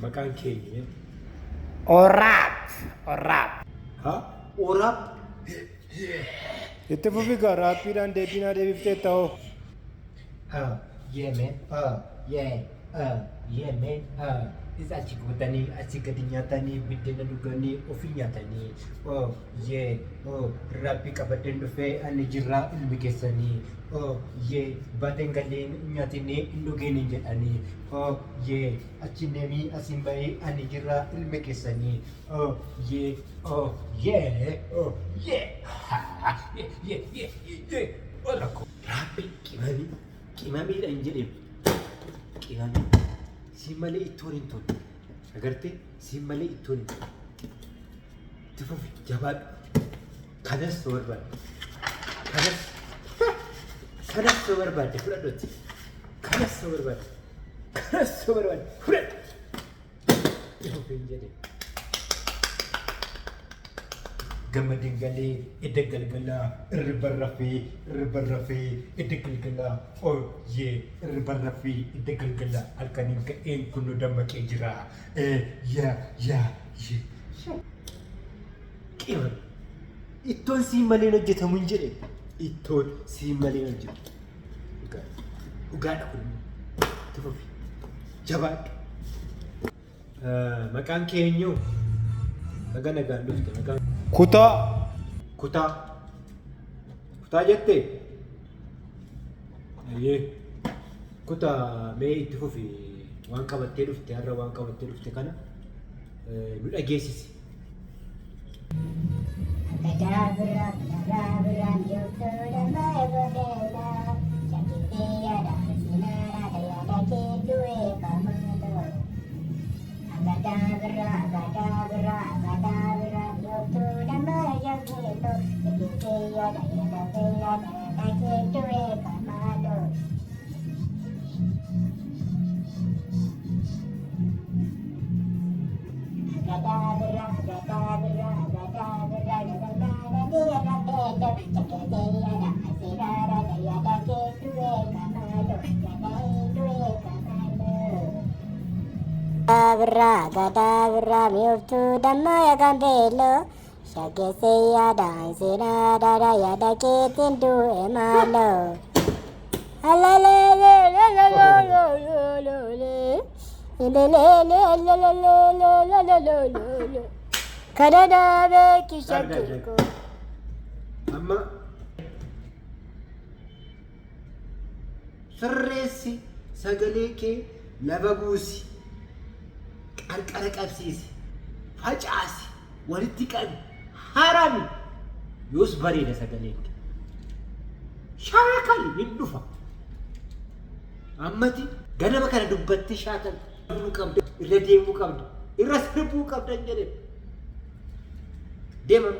Maqaan keenya Oraap. ha oraab Itti fufi gaaraappiidhaan deebiinaa deebiftee ta'oo. yemen yemen isa achi guutanii achi gadi nyaatanii biddeena dhuganii ofii nyaatanii raabbii qabadeen dhufee ani jirraa ilmi keessanii baateen galleen nyaatinee hin dhugeen hin jedhanii achi neemii asiin bahee ani jirraa ilmi keessanii raabbii qimamiidha hin jedheef qimamii si malee ittoon hin tolu agartee si malee ittoon hin tolu itti fufi jabaadhu kanas barbaadde kanas barbaadde fudhadhooti kanas barbaadde fudhadhu itti fufi hin jedhe gammadin galee edda galgalaa irriba rafee edda galgalaa irriba rafee edda galgalaa halkaniin ka'een kunoo dammaqee jira qima ittoon siin malee hojjetamu hin jedhe ittoon siin malee hojjetamu dhugaadha kun itti fufi jabaadhu maqaan keenyu nagaan dhufte maqaan Kutaa jettee Kutaa mee itti fufi waan qabattee dhufte har'a waan qabattee dhufte kana nu dhageessisi. Gadabra miuftu damma ya gambelo shage se ya dan se na da ya da ke tindu e malo alale le le le le le le kadada be kishako amma sirreessi sagalee kee lafa buusi qarqara qabsiisi facaasi walitti qabi harami yoos bareeda sagaleen kee shaakali hin dhufa ammati ganama kana dubbatti shaakali irra deemuu qabda irra sirbuu qabda jedhe deemam